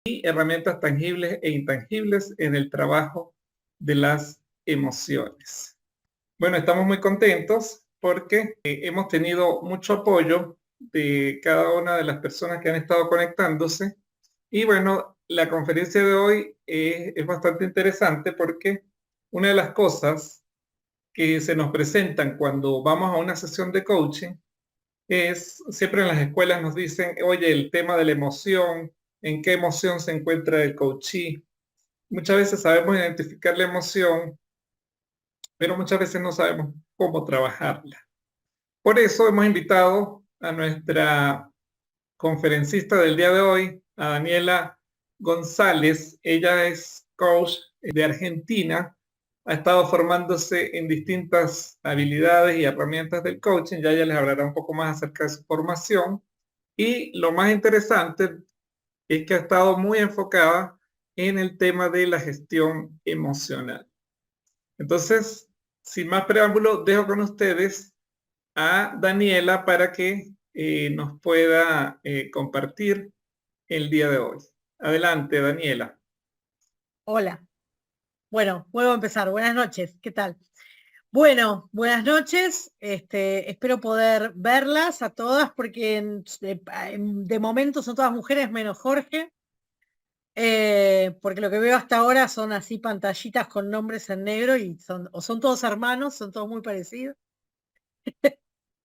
y herramientas tangibles e intangibles en el trabajo de las emociones. Bueno, estamos muy contentos porque hemos tenido mucho apoyo de cada una de las personas que han estado conectándose. Y bueno, la conferencia de hoy es bastante interesante porque una de las cosas que se nos presentan cuando vamos a una sesión de coaching es, siempre en las escuelas nos dicen, oye, el tema de la emoción, en qué emoción se encuentra el coachee. Muchas veces sabemos identificar la emoción, pero muchas veces no sabemos cómo trabajarla. Por eso hemos invitado a nuestra conferencista del día de hoy, a Daniela González. Ella es coach de Argentina, ha estado formándose en distintas habilidades y herramientas del coaching. Ya ella les hablará un poco más acerca de su formación. Y lo más interesante es que ha estado muy enfocada en el tema de la gestión emocional. Entonces, sin más preámbulo, dejo con ustedes a Daniela para que nos pueda compartir el día de hoy. Adelante, Daniela. Hola. Bueno, vuelvo a empezar. Buenas noches. ¿Qué tal? Bueno, buenas noches. Espero poder verlas a todas porque de momento son todas mujeres menos Jorge. Porque lo que veo hasta ahora son así pantallitas con nombres en negro y son todos hermanos, son todos muy parecidos.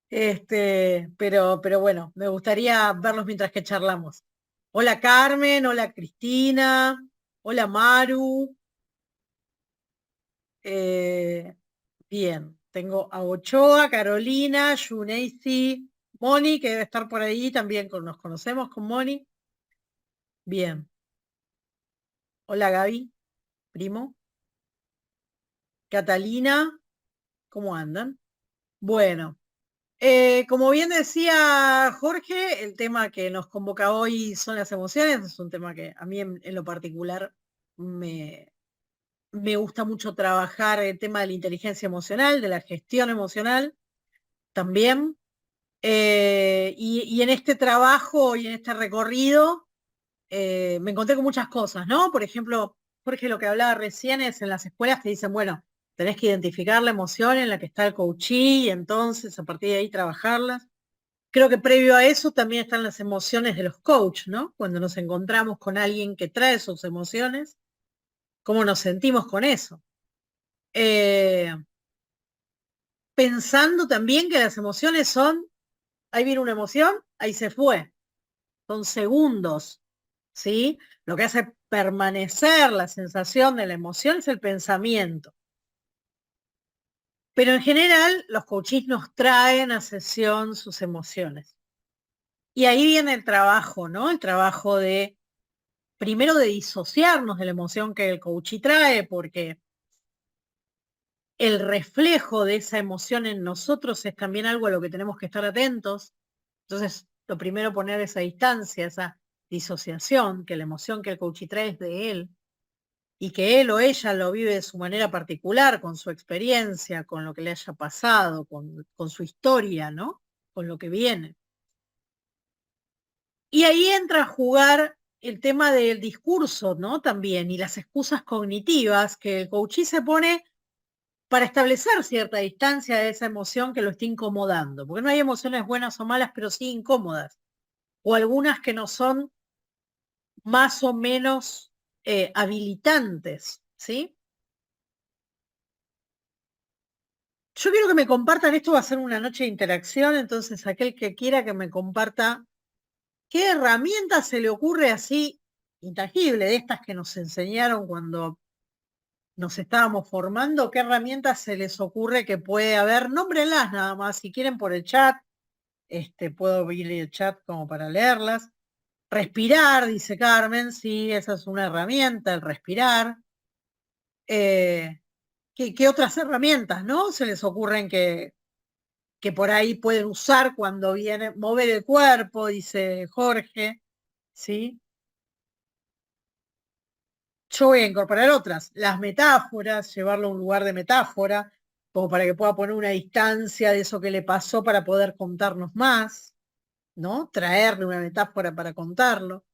Pero bueno, me gustaría verlos mientras que charlamos. Hola Carmen, hola Cristina, hola Maru. Bien, tengo a Ochoa, Carolina, Yuneisi, Moni, que debe estar por ahí también, nos conocemos con Moni. Bien. Hola Gaby, primo. Catalina, ¿cómo andan? Bueno, como bien decía Jorge, el tema que nos convoca hoy son las emociones. Es un tema que a mí en lo particular me gusta mucho trabajar el tema de la inteligencia emocional, de la gestión emocional también. Y en este trabajo y en este recorrido me encontré con muchas cosas, ¿no? Por ejemplo, Jorge, lo que hablaba recién es en las escuelas te dicen, bueno, tenés que identificar la emoción en la que está el coachee y entonces a partir de ahí trabajarlas. Creo que previo a eso también están las emociones de los coaches, ¿no? Cuando nos encontramos con alguien que trae sus emociones, ¿cómo nos sentimos con eso? Eh, Pensando también que las emociones son, ahí viene una emoción, ahí se fue. Son segundos, ¿sí? Lo que hace permanecer la sensación de la emoción es el pensamiento. Pero en general, los coaches nos traen a sesión sus emociones. Y ahí viene el trabajo, ¿no? El trabajo de, primero de disociarnos de la emoción que el coachee trae, porque el reflejo de esa emoción en nosotros es también algo a lo que tenemos que estar atentos. Entonces, lo primero, poner esa distancia, esa disociación, que la emoción que el coachee trae es de él y que él o ella lo vive de su manera particular, con su experiencia, con lo que le haya pasado, con su historia, ¿no? Con lo que viene. Y ahí entra a jugar el tema del discurso, ¿no? También, y las excusas cognitivas que el coachee se pone para establecer cierta distancia de esa emoción que lo está incomodando, porque no hay emociones buenas o malas, pero sí incómodas, o algunas que no son más o menos habilitantes, ¿sí? Yo quiero que me compartan, esto va a ser una noche de interacción, entonces aquel que quiera que me comparta qué herramienta se le ocurre así intangible, de estas que nos enseñaron cuando nos estábamos formando, qué herramientas se les ocurre que puede haber, nómbrenlas nada más, si quieren por el chat, puedo abrir el chat como para leerlas. Respirar, dice Carmen, sí, esa es una herramienta, el respirar. ¿Qué otras herramientas, no? Se les ocurren que por ahí pueden usar cuando viene, mover el cuerpo, dice Jorge, ¿sí? Yo voy a incorporar otras, las metáforas, llevarlo a un lugar de metáfora, como para que pueda poner una distancia de eso que le pasó para poder contarnos más, ¿no? Traerle una metáfora para contarlo.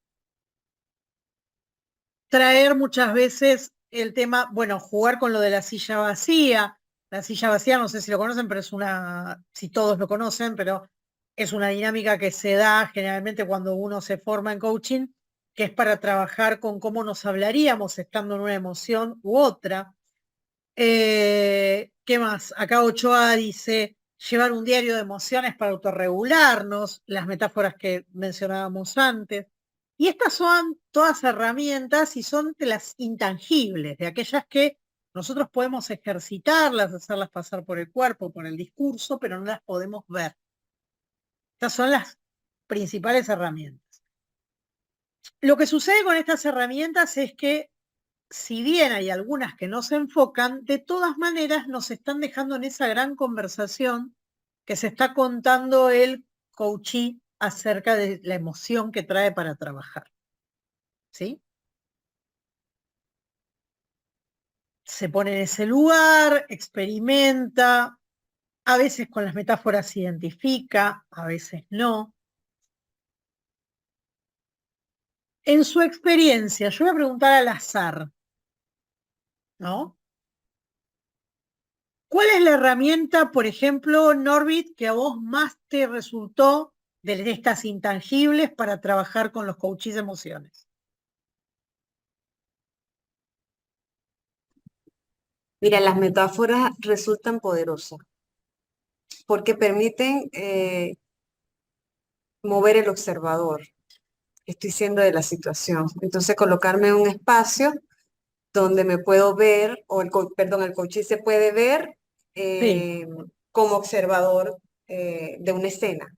traer muchas veces el tema, bueno, jugar con lo de la silla vacía. La silla vacía, no sé si lo conocen, pero es una, si todos lo conocen, pero es una dinámica que se da generalmente cuando uno se forma en coaching, que es para trabajar con cómo nos hablaríamos estando en una emoción u otra. ¿Qué más? Acá Ochoa dice, llevar un diario de emociones para autorregularnos, las metáforas que mencionábamos antes. Y estas son todas herramientas y son de las intangibles, de aquellas que nosotros podemos ejercitarlas, hacerlas pasar por el cuerpo, por el discurso, pero no las podemos ver. Estas son las principales herramientas. Lo que sucede con estas herramientas es que si bien hay algunas que no se enfocan, de todas maneras nos están dejando en esa gran conversación que se está contando el coachee acerca de la emoción que trae para trabajar. ¿Sí? Se pone en ese lugar, experimenta, a veces con las metáforas se identifica, a veces no. En su experiencia, yo voy a preguntar al azar, ¿no? ¿Cuál es la herramienta, por ejemplo, Norbit, que a vos más te resultó de estas intangibles para trabajar con los coaches de emociones? Mira, las metáforas resultan poderosas porque permiten mover el observador. Estoy siendo de la situación. Entonces, colocarme en un espacio donde me puedo ver, o el coachee se puede ver Sí, como observador de una escena.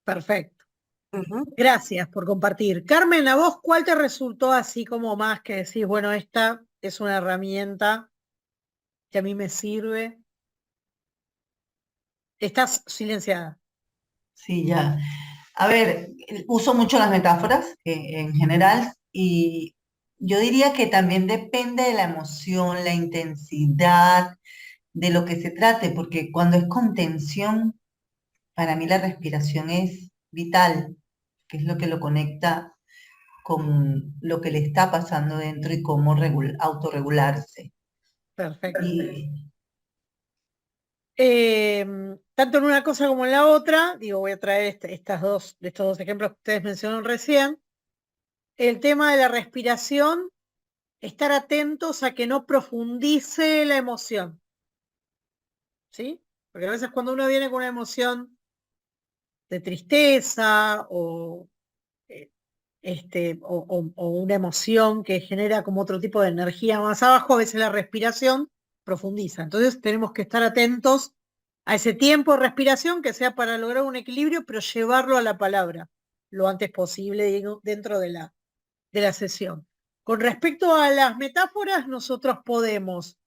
perfecto. Ujú. Gracias por compartir. Carmen, ¿a vos cuál te resultó así como más que decís, bueno, esta es una herramienta que a mí me sirve? Estás silenciada. Sí, ya. A ver, uso mucho las metáforas en general y yo diría que también depende de la emoción, la intensidad, de lo que se trate, porque cuando es contención, para mí la respiración es vital, que es lo que lo conecta con lo que le está pasando dentro y cómo autorregularse. Perfecto. Y Tanto en una cosa como en la otra, digo, voy a traer estos dos ejemplos que ustedes mencionaron recién. El tema de la respiración, estar atentos a que no profundice la emoción, ¿sí? Porque a veces cuando uno viene con una emoción de tristeza eh, o una emoción que genera como otro tipo de energía más abajo, a veces la respiración profundiza. Entonces tenemos que estar atentos a ese tiempo de respiración que sea para lograr un equilibrio, pero llevarlo a la palabra lo antes posible dentro de la sesión. Con respecto a las metáforas, nosotros podemos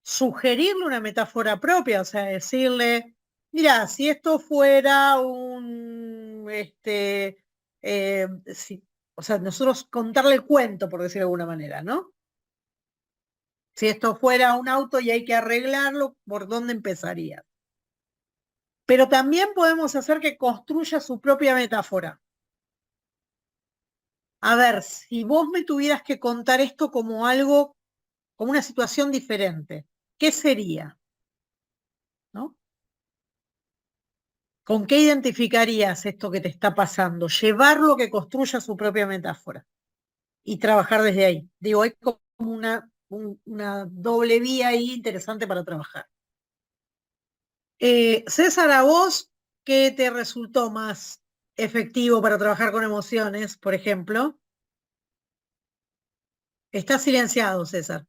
sugerirle una metáfora propia, o sea, decirle, mira, si esto fuera o sea, nosotros contarle el cuento, por decirlo de alguna manera, ¿no? Si esto fuera un auto y hay que arreglarlo, ¿por dónde empezaría? Pero también podemos hacer que construya su propia metáfora. A ver, si vos me tuvieras que contar esto como algo, como una situación diferente, ¿qué sería? ¿No? ¿Con qué identificarías esto que te está pasando? Llevarlo que construya su propia metáfora y trabajar desde ahí. Digo, hay como una doble vía ahí interesante para trabajar. César, ¿a vos qué te resultó más efectivo para trabajar con emociones, por ejemplo? Está silenciado, César.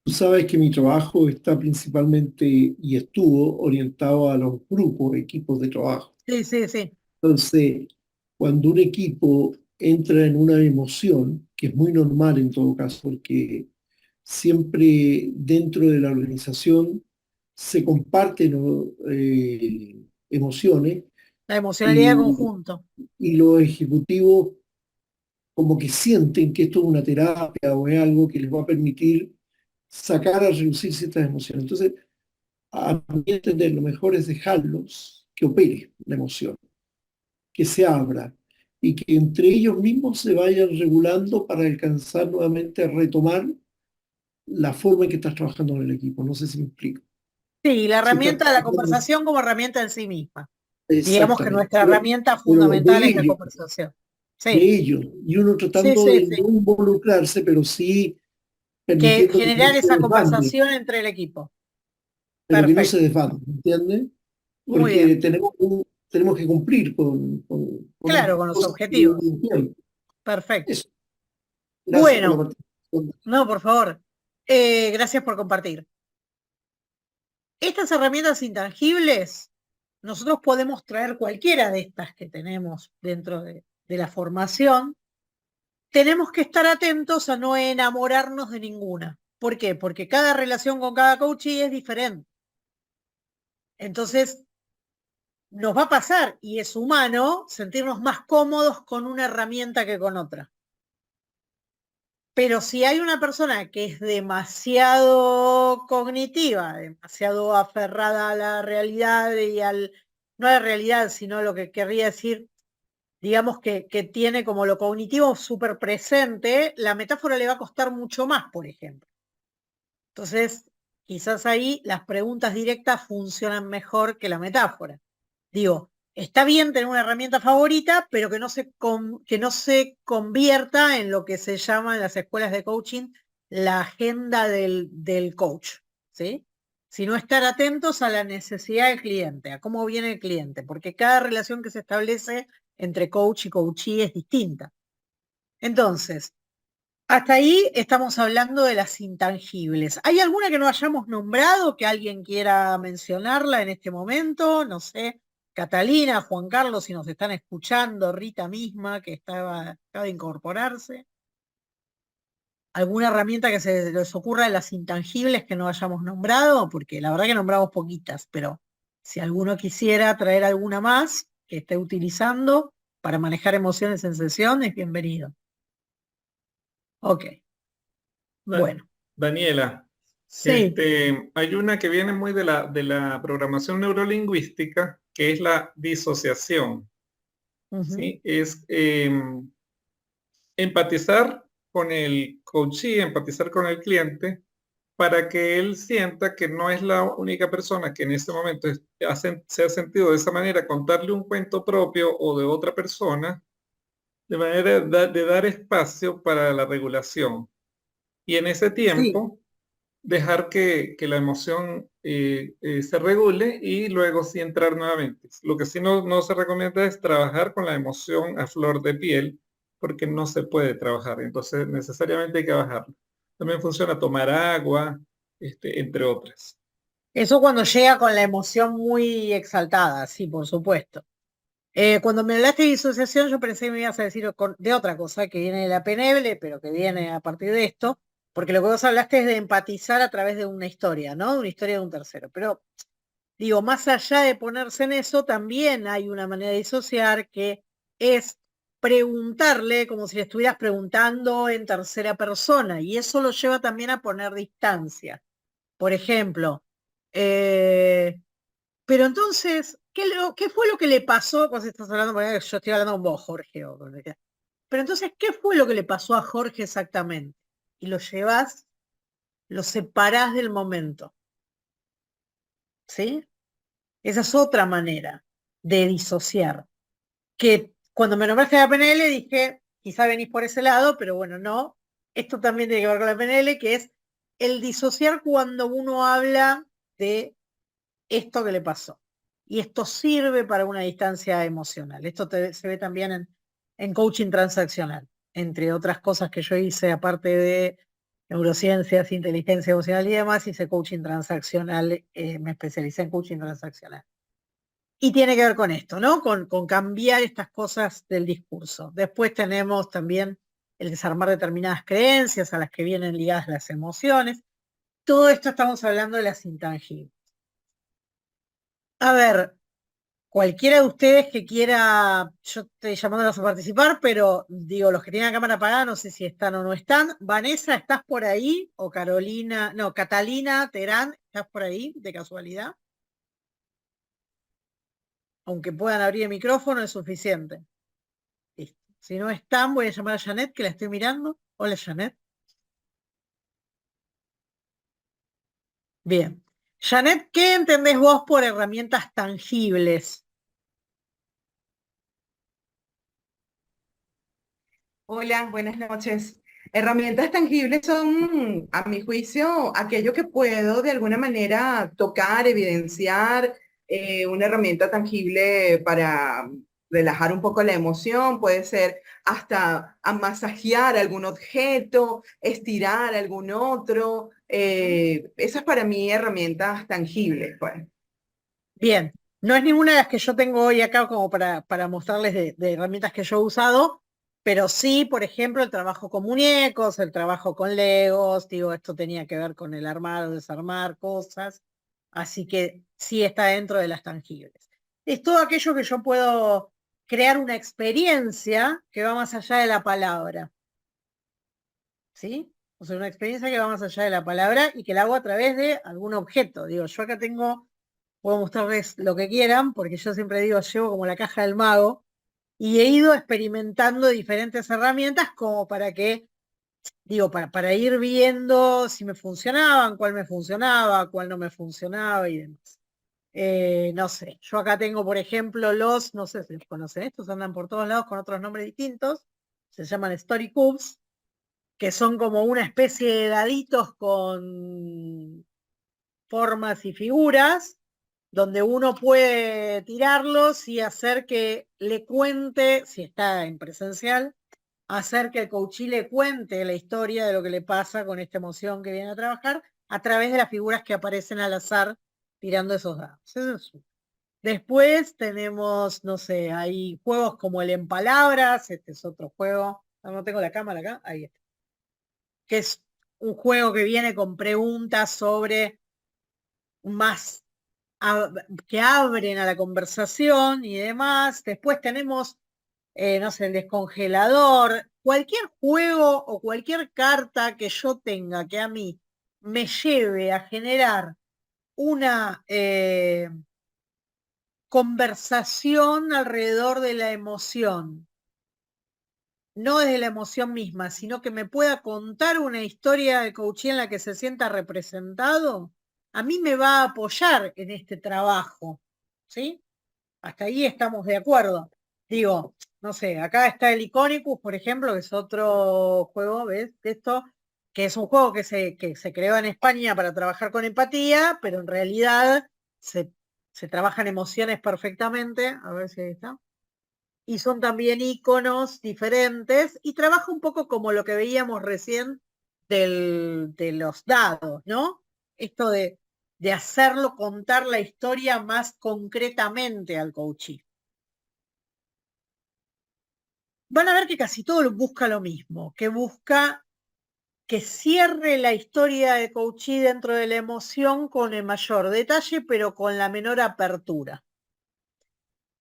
Tú sabes que mi trabajo está principalmente y estuvo orientado a los grupos, equipos de trabajo. Sí, sí, sí. Entonces, cuando un equipo entra en una emoción, que es muy normal en todo caso, porque siempre dentro de la organización se comparten, ¿no? Emociones La emocionalidad de y, conjunto. y los ejecutivos como que sienten que esto es una terapia o es algo que les va a permitir sacar a reducir ciertas emociones. Entonces, a mi entender, lo mejor es dejarlos que opere la emoción, que se abra. y que entre ellos mismos se vayan regulando para alcanzar nuevamente a retomar la forma en que estás trabajando en el equipo. No sé si me explico. Sí, la Si estás herramienta de la trabajando- conversación como herramienta en sí misma. Digamos que Exactamente. nuestra herramienta Pero fundamental es la conversación. de Sí, ellos, y uno sí, tratando sí, de sí. no involucrarse, pero sí Que permitiendo que no generar se esa desbande, conversación entre el equipo. pero que no se Perfecto. desbande, ¿entiendes? Muy Porque bien. tenemos que cumplir con las Claro, con los cosas que objetivos. nos tiempo. Perfecto. Eso. Gracias por la Bueno, participación. no, por favor. Gracias por compartir. Estas herramientas intangibles, nosotros podemos traer cualquiera de estas que tenemos dentro de la formación. Tenemos que estar atentos a no enamorarnos de ninguna. ¿Por qué? Porque cada relación con cada coachee es diferente. Entonces, nos va a pasar, y es humano, sentirnos más cómodos con una herramienta que con otra. Pero si hay una persona que es demasiado cognitiva, demasiado aferrada a la realidad y no a la realidad, sino lo que querría decir, digamos que tiene como lo cognitivo súper presente, la metáfora le va a costar mucho más, por ejemplo. Entonces, quizás ahí las preguntas directas funcionan mejor que la metáfora. Digo, está bien tener una herramienta favorita, pero que no se convierta en lo que se llama en las escuelas de coaching la agenda del coach, ¿sí? Sino estar atentos a la necesidad del cliente, a cómo viene el cliente, porque cada relación que se establece entre coach y coachee es distinta. Entonces, hasta ahí estamos hablando de las intangibles. ¿Hay alguna que no hayamos nombrado, que alguien quiera mencionarla en este momento? No sé, Catalina, Juan Carlos, si nos están escuchando, Rita misma, que acaba de incorporarse. ¿Alguna herramienta que se les ocurra de las intangibles que no hayamos nombrado? Porque la verdad que nombramos poquitas, pero si alguno quisiera traer alguna más que esté utilizando para manejar emociones en sesión, es bienvenido. Ok, bueno. Daniela, Sí. hay una que viene muy de la programación neurolingüística, que es la disociación, Ujú. ¿sí? Es empatizar con el coachee, empatizar con el cliente, para que él sienta que no es la única persona que en ese momento se ha sentido de esa manera, contarle un cuento propio o de otra persona, de manera de dar espacio para la regulación. Y en ese Sí, tiempo, dejar que la emoción se regule y luego sí entrar nuevamente. Lo que sí no se recomienda es trabajar con la emoción a flor de piel, porque no se puede trabajar. Entonces, necesariamente hay que bajarlo. También funciona tomar agua, entre otras. eso cuando llega con la emoción muy exaltada, sí, por supuesto. Cuando me hablaste de disociación, yo pensé que me ibas a decir de otra cosa que viene de la PNL, pero que viene a partir de esto, porque lo que vos hablaste es de empatizar a través de una historia, ¿no? De una historia de un tercero. Pero digo, más allá de ponerse en eso, también hay una manera de disociar que es preguntarle como si le estuvieras preguntando en tercera persona, y eso lo lleva también a poner distancia. Por ejemplo, pero entonces, ¿qué fue lo que le pasó? Vos estás hablando, porque yo estoy hablando con vos, Jorge. Pero entonces, ¿qué fue lo que le pasó a Jorge exactamente? Y lo llevas, lo separás del momento, ¿sí? Esa es otra manera de disociar. Que cuando me nombraste la PNL dije, quizá venís por ese lado, pero bueno, no. Esto también tiene que ver con la PNL, que es el disociar cuando uno habla de esto que le pasó. Y esto sirve para una distancia emocional. Esto se ve también en coaching transaccional, entre otras cosas que yo hice, aparte de neurociencias, inteligencia emocional y demás, hice coaching transaccional, me especialicé en coaching transaccional. Y tiene que ver con esto, ¿no? Con cambiar estas cosas del discurso. Después tenemos también el desarmar determinadas creencias a las que vienen ligadas las emociones. Todo esto estamos hablando de las intangibles. A ver, cualquiera de ustedes que quiera, yo estoy llamándolos a participar, pero digo, los que tienen la cámara apagada, no sé si están o no están. Vanessa, ¿estás por ahí? O Carolina, no, Catalina Terán, ¿estás por ahí de casualidad? Aunque puedan abrir el micrófono, es suficiente. Listo. Si no están, voy a llamar a Janet, que la estoy mirando. Hola, Janet. Bien. Janet, ¿qué entendés vos por herramientas tangibles? Hola, buenas noches. Herramientas tangibles son, a mi juicio, aquello que puedo de alguna manera tocar, evidenciar, una herramienta tangible para relajar un poco la emoción, puede ser hasta a masajear algún objeto, estirar algún otro. Esas para mí herramientas tangibles, pues. Bien. No es ninguna de las que yo tengo hoy acá como para mostrarles de herramientas que yo he usado, pero sí, por ejemplo, el trabajo con muñecos, el trabajo con Legos, digo, esto tenía que ver con el armar o desarmar cosas, así que sí está dentro de las tangibles. Es todo aquello que yo puedo crear una experiencia que va más allá de la palabra, ¿sí? O sea, una experiencia que va más allá de la palabra y que la hago a través de algún objeto. Digo, yo acá puedo mostrarles lo que quieran, porque yo siempre digo, llevo como la caja del mago, y he ido experimentando diferentes herramientas como para que, digo, para ir viendo si me funcionaban, cuál me funcionaba, cuál no me funcionaba y demás. No sé, yo acá tengo, por ejemplo, no sé si los conocen, estos andan por todos lados con otros nombres distintos, se llaman Story Cubes, que son como una especie de daditos con formas y figuras, donde uno puede tirarlos y hacer que le cuente, si está en presencial, hacer que el coachee le cuente la historia de lo que le pasa con esta emoción que viene a trabajar a través de las figuras que aparecen al azar tirando esos dados. Eso es uno. Después tenemos, no sé, hay juegos como el En Palabras, este es otro juego, no tengo la cámara acá, ahí está, que es un juego que viene con preguntas sobre más que abren a la conversación y demás. Después tenemos, no sé, el descongelador, cualquier juego o cualquier carta que yo tenga que a mí me lleve a generar una conversación alrededor de la emoción, no desde la emoción misma, sino que me pueda contar una historia de coaching en la que se sienta representado, a mí me va a apoyar en este trabajo, ¿sí? Hasta ahí estamos de acuerdo. Digo, no sé, acá está el Iconicus, por ejemplo, que es otro juego, ¿ves? De esto, que es un juego que se creó en España para trabajar con empatía, pero en realidad se trabajan emociones perfectamente. A ver si ahí está. Y son también iconos diferentes y trabaja un poco como lo que veíamos recién de los dados, ¿no? Esto de hacerlo contar la historia más concretamente al coachee. Van a ver que casi todo busca lo mismo, que busca que cierre la historia de coachee dentro de la emoción con el mayor detalle, pero con la menor apertura.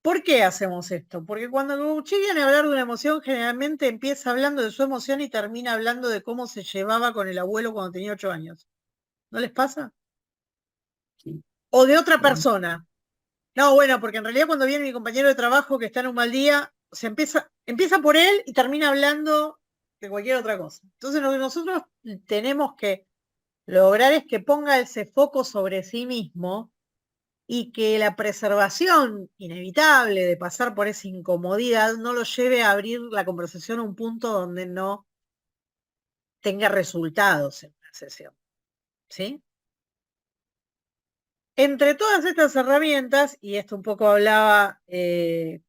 ¿Por qué hacemos esto? Porque cuando el coachee viene a hablar de una emoción, generalmente empieza hablando de su emoción y termina hablando de cómo se llevaba con el abuelo cuando tenía 8 años. ¿No les pasa? Sí. O de otra persona. No, bueno, porque en realidad cuando viene mi compañero de trabajo que está en un mal día, se empieza por él y termina hablando de cualquier otra cosa. Entonces lo que nosotros tenemos que lograr es que ponga ese foco sobre sí mismo y que la preservación inevitable de pasar por esa incomodidad no lo lleve a abrir la conversación a un punto donde no tenga resultados en la sesión. ¿Sí? Entre todas estas herramientas, y esto un poco hablaba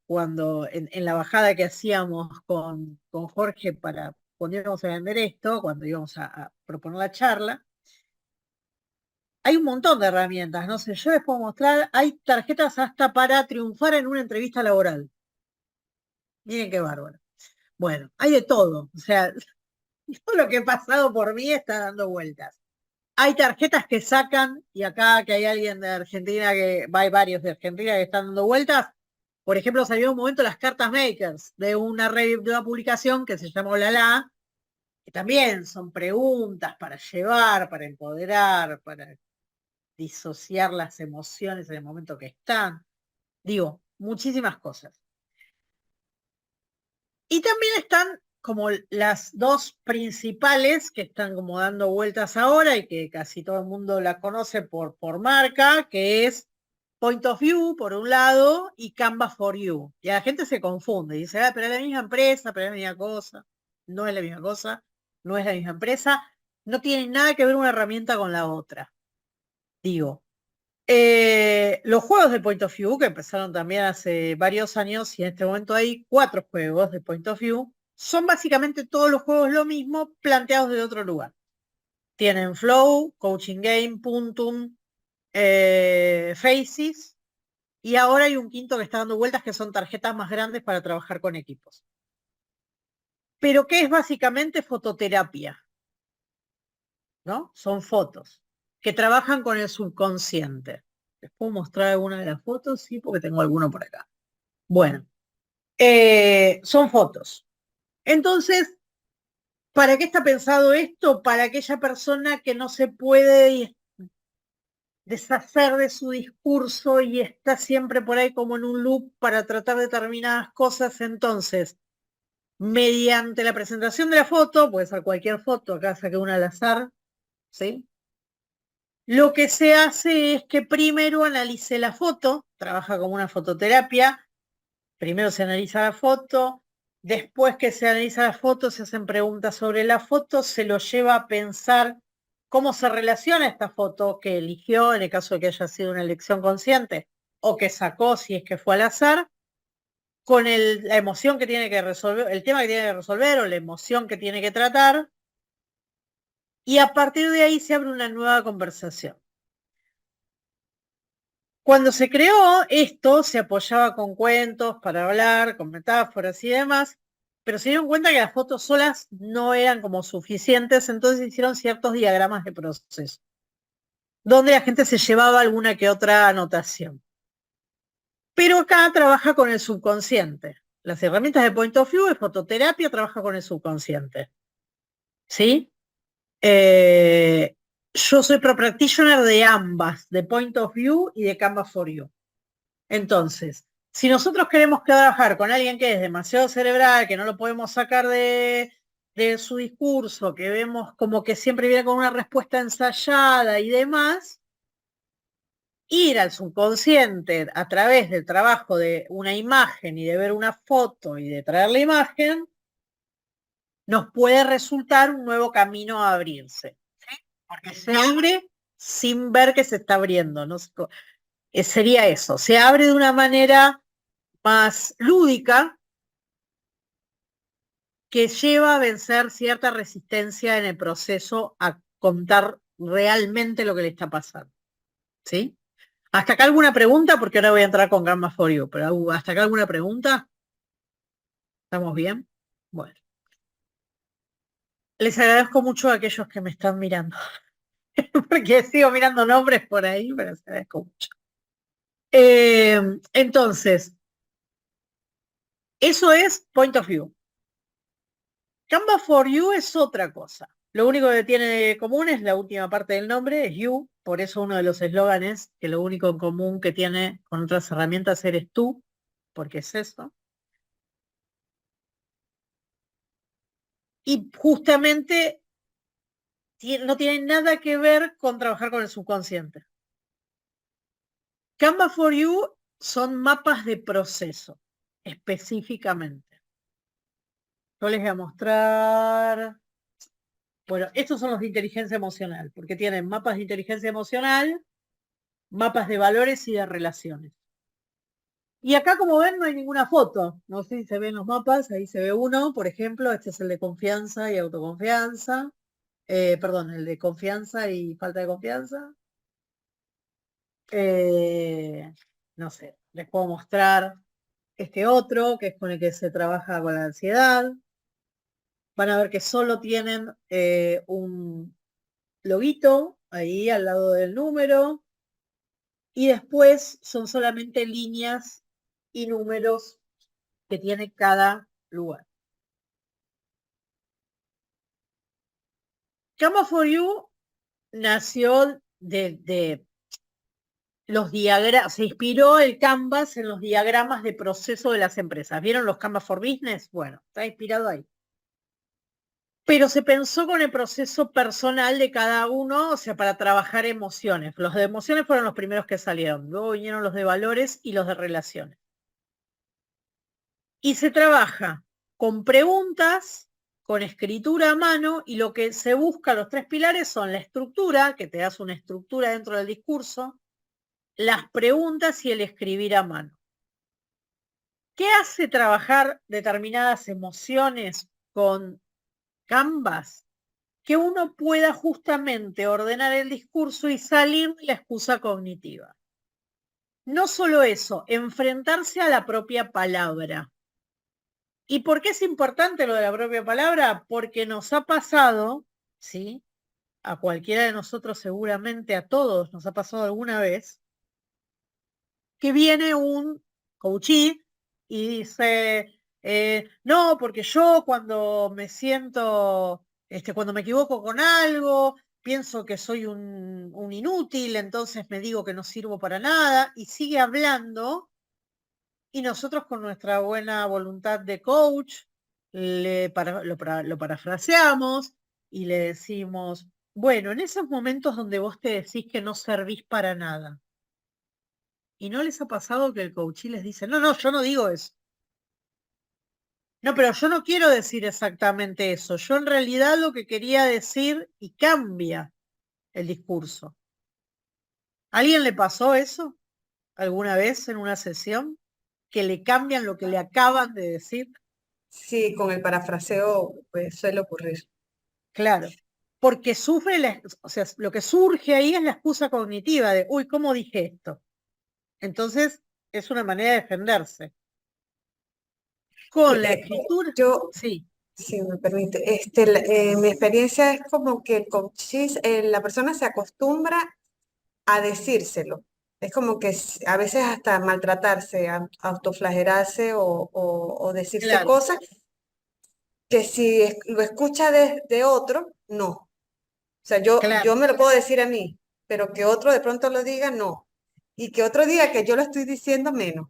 cuando en la bajada que hacíamos con Jorge para cuando íbamos a vender esto, cuando íbamos a proponer la charla, hay un montón de herramientas, no sé, yo les puedo mostrar, hay tarjetas hasta para triunfar en una entrevista laboral. Miren qué bárbaro. Bueno, hay de todo, o sea, todo lo que he pasado por mí está dando vueltas. Hay tarjetas que sacan, y acá que hay alguien de Argentina, hay varios de Argentina que están dando vueltas. Por ejemplo, salió un momento las cartas makers de de una publicación que se llama Olala, que también son preguntas para llevar, para empoderar, para disociar las emociones en el momento que están. Digo, muchísimas cosas. Y también están como las dos principales que están como dando vueltas ahora y que casi todo el mundo la conoce por marca, que es Point of View por un lado y Canva for You. Y la gente se confunde y dice, ah, pero es la misma empresa, pero es la misma cosa. No es la misma cosa, no es la misma empresa. No tiene nada que ver una herramienta con la otra. Digo, los juegos de Point of View, que empezaron también hace varios años, y en este momento hay 4 juegos de Point of View, son básicamente todos los juegos lo mismo, planteados de otro lugar. Tienen Flow, Coaching Game, Puntum, Faces, y ahora hay un quinto que está dando vueltas, que son tarjetas más grandes para trabajar con equipos. Pero ¿qué es básicamente fototerapia? ¿No? Son fotos que trabajan con el subconsciente. ¿Les puedo mostrar alguna de las fotos? Sí, porque tengo alguno por acá. Bueno, son fotos. Entonces, ¿para qué está pensado esto? Para aquella persona que no se puede deshacer de su discurso y está siempre por ahí como en un loop para tratar determinadas cosas. Entonces, mediante la presentación de la foto, puede ser cualquier foto, acá saqué una al azar, ¿sí? Lo que se hace es que primero analice la foto, trabaja como una fototerapia, primero se analiza la foto, después que se analiza la foto se hacen preguntas sobre la foto, se lo lleva a pensar cómo se relaciona esta foto que eligió, en el caso de que haya sido una elección consciente, o que sacó si es que fue al azar, con la emoción que tiene que resolver, el tema que tiene que resolver o la emoción que tiene que tratar, y a partir de ahí se abre una nueva conversación. Cuando se creó esto, se apoyaba con cuentos para hablar, con metáforas y demás, pero se dieron cuenta que las fotos solas no eran como suficientes, entonces hicieron ciertos diagramas de proceso, donde la gente se llevaba alguna que otra anotación. Pero acá trabaja con el subconsciente. Las herramientas de Point of View de fototerapia trabaja con el subconsciente. ¿Sí? Yo soy pro practitioner de ambas, de Point of View y de Canva for You. Entonces, si nosotros queremos trabajar con alguien que es demasiado cerebral, que no lo podemos sacar de su discurso, que vemos como que siempre viene con una respuesta ensayada y demás, ir al subconsciente a través del trabajo de una imagen y de ver una foto y de traer la imagen, nos puede resultar un nuevo camino a abrirse. ¿Sí? Porque se abre sin ver que se está abriendo. ¿No? Sería eso, se abre de una manera más lúdica que lleva a vencer cierta resistencia en el proceso a contar realmente lo que le está pasando. ¿Sí? ¿Hasta acá alguna pregunta? Porque ahora voy a entrar con Gamma for You, pero ¿hasta acá alguna pregunta? ¿Estamos bien? Bueno. Les agradezco mucho a aquellos que me están mirando, porque sigo mirando nombres por ahí, pero les agradezco mucho. Entonces, eso es Point of View. Canva for You es otra cosa. Lo único que tiene de común es la última parte del nombre, es You, por eso uno de los eslóganes, que lo único en común que tiene con otras herramientas eres tú, porque es eso. Y justamente no tiene nada que ver con trabajar con el subconsciente. Canva for You son mapas de proceso, específicamente. Yo les voy a mostrar. Bueno, estos son los de inteligencia emocional, porque tienen mapas de inteligencia emocional, mapas de valores y de relaciones. Y acá, como ven, no hay ninguna foto. No sé si se ven los mapas, ahí se ve uno, por ejemplo, este es el de confianza y autoconfianza. Perdón, el de confianza y falta de confianza. No sé, les puedo mostrar este otro, que es con el que se trabaja con la ansiedad. Van a ver que solo tienen un loguito ahí al lado del número. Y después son solamente líneas y números que tiene cada lugar. Canva for You nació los diagramas, se inspiró el Canvas en los diagramas de proceso de las empresas. ¿Vieron los Canvas for Business? Bueno, está inspirado ahí. Pero se pensó con el proceso personal de cada uno, o sea, para trabajar emociones. Los de emociones fueron los primeros que salieron, luego vinieron los de valores y los de relaciones. Y se trabaja con preguntas, con escritura a mano, y lo que se busca, los tres pilares son la estructura, que te das una estructura dentro del discurso, las preguntas y el escribir a mano. ¿Qué hace trabajar determinadas emociones con Canvas? Que uno pueda justamente ordenar el discurso y salir de la excusa cognitiva. No solo eso, enfrentarse a la propia palabra. ¿Y por qué es importante lo de la propia palabra? Porque nos ha pasado, ¿sí? A cualquiera de nosotros seguramente, a todos nos ha pasado alguna vez, que viene un coachee y dice, no, porque yo cuando me siento, cuando me equivoco con algo, pienso que soy un inútil, entonces me digo que no sirvo para nada, y sigue hablando, y nosotros con nuestra buena voluntad de coach, lo parafraseamos y le decimos, bueno, en esos momentos donde vos te decís que no servís para nada, ¿y no les ha pasado que el coachee les dice, no, yo no digo eso? No, pero yo no quiero decir exactamente eso. Yo en realidad lo que quería decir, y cambia el discurso. ¿A alguien le pasó eso alguna vez en una sesión? Que le cambian lo que le acaban de decir. Sí, con el parafraseo pues, suele ocurrir. Claro. Porque sufre, o sea, lo que surge ahí es la excusa cognitiva de, uy, ¿cómo dije esto? Entonces, es una manera de defenderse. Con la escritura, Yo, sí, si me permite, mi experiencia es como que el coaching, la persona se acostumbra a decírselo. Es como que a veces hasta maltratarse, autoflagelarse o decirse claro, cosas que si lo escucha de otro, no. O sea, yo claro, me lo puedo decir a mí, pero que otro de pronto lo diga, no. Y que otro diga que yo lo estoy diciendo, menos.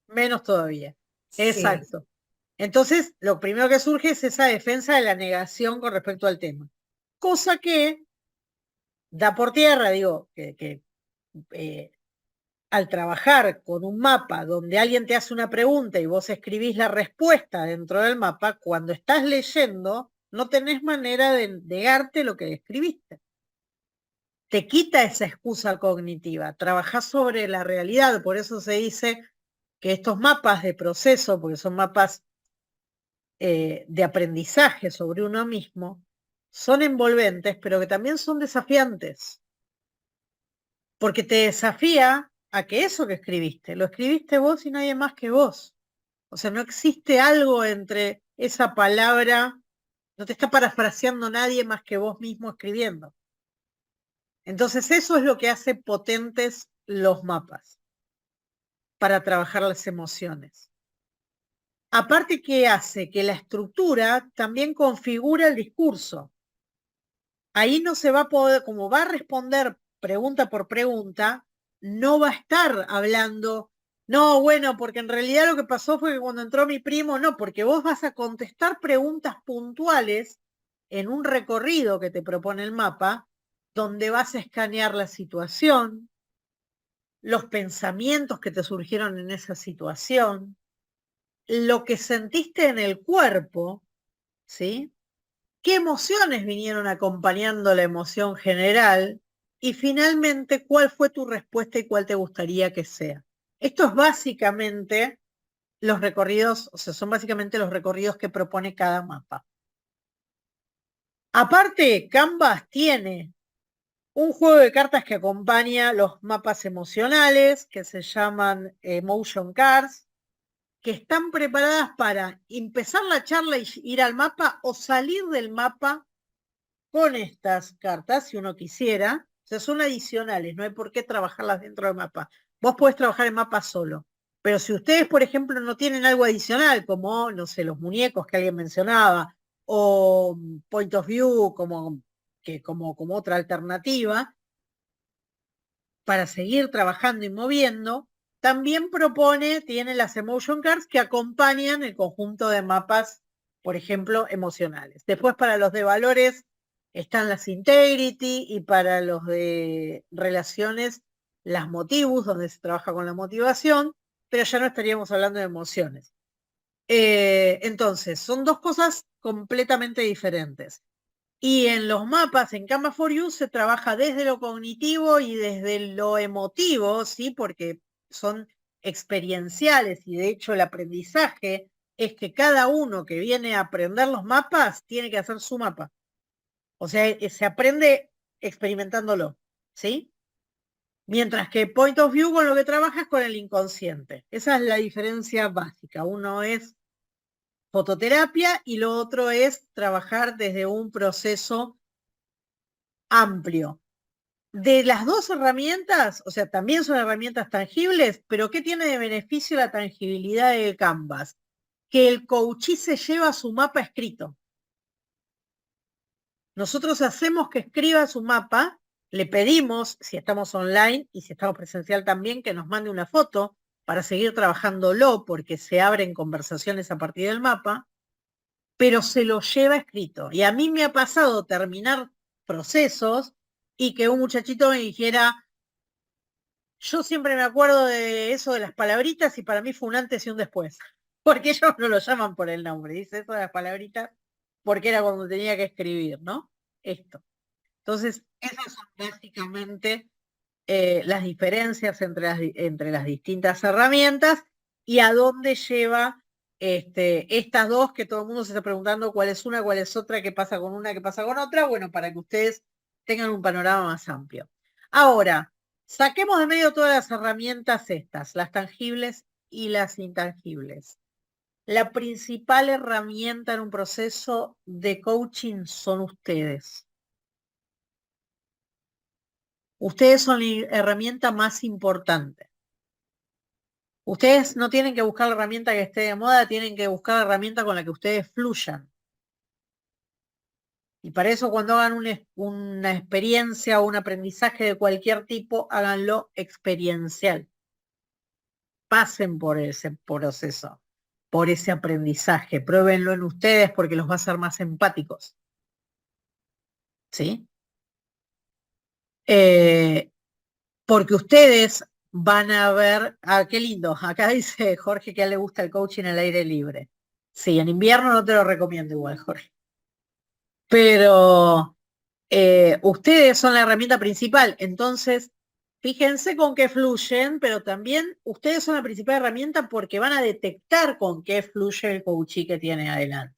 menos todavía. Sí, Exacto. Entonces, lo primero que surge es esa defensa de la negación con respecto al tema. Cosa que da por tierra, digo, que al trabajar con un mapa donde alguien te hace una pregunta y vos escribís la respuesta dentro del mapa, cuando estás leyendo, no tenés manera de negarte lo que escribiste. Te quita esa excusa cognitiva, trabajás sobre la realidad, por eso se dice que estos mapas de proceso, porque son mapas de aprendizaje sobre uno mismo, son envolventes, pero que también son desafiantes, porque te desafía a que eso que escribiste, lo escribiste vos y nadie más que vos. O sea, no existe algo entre esa palabra, no te está parafraseando nadie más que vos mismo escribiendo. Entonces eso es lo que hace potentes los mapas para trabajar las emociones. Aparte que hace que la estructura también configura el discurso. Ahí no se va a poder, como va a responder pregunta por pregunta, no va a estar hablando, no, bueno, porque en realidad lo que pasó fue que cuando entró mi primo, no, porque vos vas a contestar preguntas puntuales en un recorrido que te propone el mapa, donde vas a escanear la situación, los pensamientos que te surgieron en esa situación, lo que sentiste en el cuerpo, ¿sí? ¿Qué emociones vinieron acompañando la emoción general? Y finalmente, ¿cuál fue tu respuesta y cuál te gustaría que sea? Esto es básicamente los recorridos, o sea, son básicamente los recorridos que propone cada mapa. Aparte, Canvas tiene un juego de cartas que acompaña los mapas emocionales, que se llaman Emotion Cards, que están preparadas para empezar la charla y ir al mapa o salir del mapa con estas cartas, si uno quisiera. O sea, son adicionales, no hay por qué trabajarlas dentro del mapa. Vos podés trabajar el mapa solo. Pero si ustedes, por ejemplo, no tienen algo adicional, como, no sé, los muñecos que alguien mencionaba, o Point of View como otra alternativa, para seguir trabajando y moviendo, también tiene las emotion cards que acompañan el conjunto de mapas, por ejemplo, emocionales. Después para los de valores están las integrity y para los de relaciones las motivus, donde se trabaja con la motivación, pero ya no estaríamos hablando de emociones. Entonces, son dos cosas completamente diferentes. Y en los mapas, en Canva for You, se trabaja desde lo cognitivo y desde lo emotivo, ¿sí? Porque son experienciales y de hecho el aprendizaje es que cada uno que viene a aprender los mapas tiene que hacer su mapa. O sea, se aprende experimentándolo, ¿sí? Mientras que Point of View con lo que trabaja es con el inconsciente. Esa es la diferencia básica. Uno es fototerapia y lo otro es trabajar desde un proceso amplio. De las dos herramientas, o sea, también son herramientas tangibles, pero ¿qué tiene de beneficio la tangibilidad del Canvas? Que el coachee se lleva su mapa escrito. Nosotros hacemos que escriba su mapa, le pedimos, si estamos online y si estamos presencial también, que nos mande una foto para seguir trabajándolo, porque se abren conversaciones a partir del mapa, pero se lo lleva escrito. Y a mí me ha pasado terminar procesos y que un muchachito me dijera, yo siempre me acuerdo de eso de las palabritas y para mí fue un antes y un después. Porque ellos no lo llaman por el nombre, dice eso de las palabritas, porque era cuando tenía que escribir, ¿no? Esto. Entonces, esas son básicamente las diferencias entre las distintas herramientas y a dónde lleva estas dos, que todo el mundo se está preguntando cuál es una, cuál es otra, qué pasa con una, qué pasa con otra, bueno, para que ustedes tengan un panorama más amplio. Ahora, saquemos de medio todas las herramientas estas, las tangibles y las intangibles. La principal herramienta en un proceso de coaching son ustedes. Ustedes son la herramienta más importante. Ustedes no tienen que buscar la herramienta que esté de moda, tienen que buscar la herramienta con la que ustedes fluyan. Y para eso cuando hagan una experiencia o un aprendizaje de cualquier tipo, háganlo experiencial. Pasen por ese proceso, por ese aprendizaje. Pruébenlo en ustedes porque los va a hacer más empáticos. ¿Sí? Porque ustedes van a ver, qué lindo, acá dice Jorge que a él le gusta el coaching al aire libre. Sí, en invierno no te lo recomiendo igual, Jorge. Pero ustedes son la herramienta principal, entonces fíjense con qué fluyen, pero también ustedes son la principal herramienta porque van a detectar con qué fluye el coachee que tiene adelante.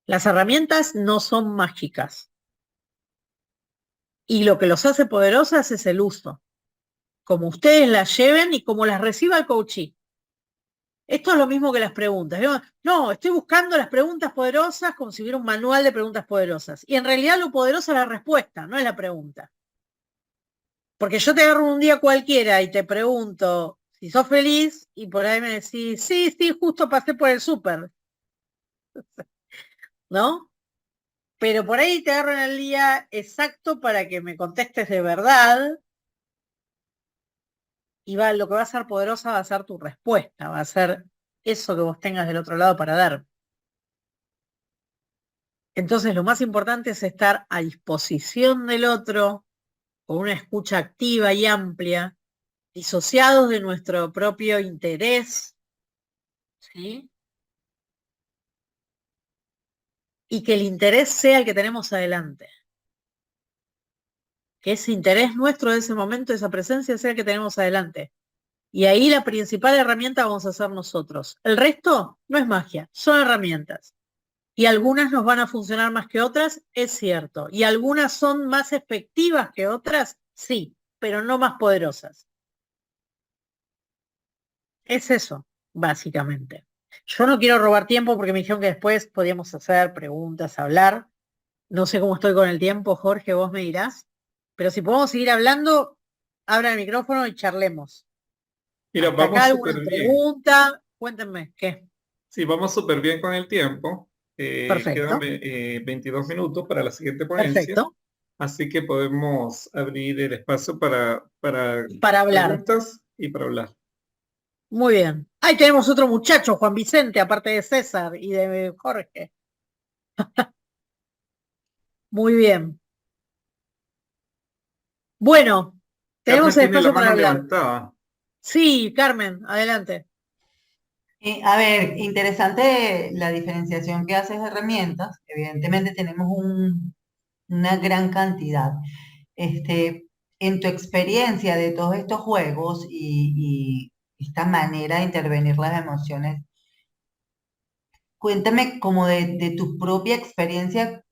Las herramientas no son mágicas. Y lo que los hace poderosas es el uso. Como ustedes las lleven y como las reciba el coachee. Esto es lo mismo que las preguntas. No, estoy buscando las preguntas poderosas como si hubiera un manual de preguntas poderosas. Y en realidad lo poderoso es la respuesta, no es la pregunta. Porque yo te agarro un día cualquiera y te pregunto si sos feliz y por ahí me decís, sí, justo pasé por el súper. ¿No? Pero por ahí te agarro en el día exacto para que me contestes de verdad. Y lo que va a ser poderosa va a ser tu respuesta, va a ser eso que vos tengas del otro lado para dar. Entonces lo más importante es estar a disposición del otro, con una escucha activa y amplia, disociados de nuestro propio interés, ¿sí? Y que el interés sea el que tenemos adelante. Que ese interés nuestro de ese momento, esa presencia sea el que tenemos adelante. Y ahí la principal herramienta vamos a ser nosotros. El resto no es magia, son herramientas. Y algunas nos van a funcionar más que otras, es cierto. Y algunas son más efectivas que otras, sí, pero no más poderosas. Es eso, básicamente. Yo no quiero robar tiempo porque me dijeron que después podíamos hacer preguntas, hablar. No sé cómo estoy con el tiempo, Jorge, vos me dirás. Pero si podemos seguir hablando, abra el micrófono y charlemos. Mira, Hasta acá vamos alguna súper bien. pregunta, cuéntenme, ¿qué? Sí, vamos súper bien con el tiempo. Quedan Perfecto, 22 minutos para la siguiente ponencia. perfecto. Así que podemos abrir el espacio para hablar. preguntas y para hablar. Muy bien. Ahí tenemos otro muchacho, Juan Vicente, aparte de César y de Jorge. Muy bien. Bueno, tenemos Carmen tiene la espacio para mano hablar. levantada. Sí, Carmen, adelante. A ver, interesante la diferenciación que haces de herramientas. Evidentemente tenemos una gran cantidad. En tu experiencia de todos estos juegos y esta manera de intervenir las emociones, cuéntame como de tu propia experiencia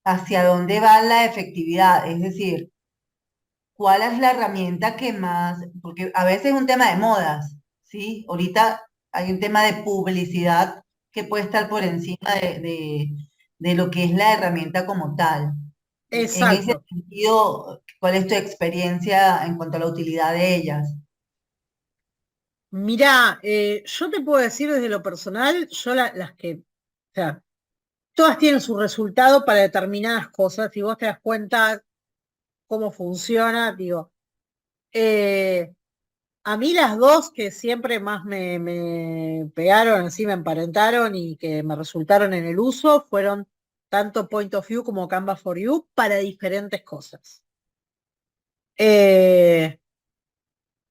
hacia dónde va la efectividad. Es decir, ¿cuál es la herramienta que más? Porque a veces es un tema de modas, ¿sí? Ahorita hay un tema de publicidad que puede estar por encima de lo que es la herramienta como tal. En ese Exacto. sentido, ¿cuál es tu experiencia en cuanto a la utilidad de ellas? Mirá, yo te puedo decir desde lo personal, yo las que, o sea, todas tienen su resultado para determinadas cosas. Si vos te das cuenta cómo funciona, digo, a mí las dos que siempre más me pegaron, así me emparentaron y que me resultaron en el uso fueron tanto Point of View como Canva for You para diferentes cosas.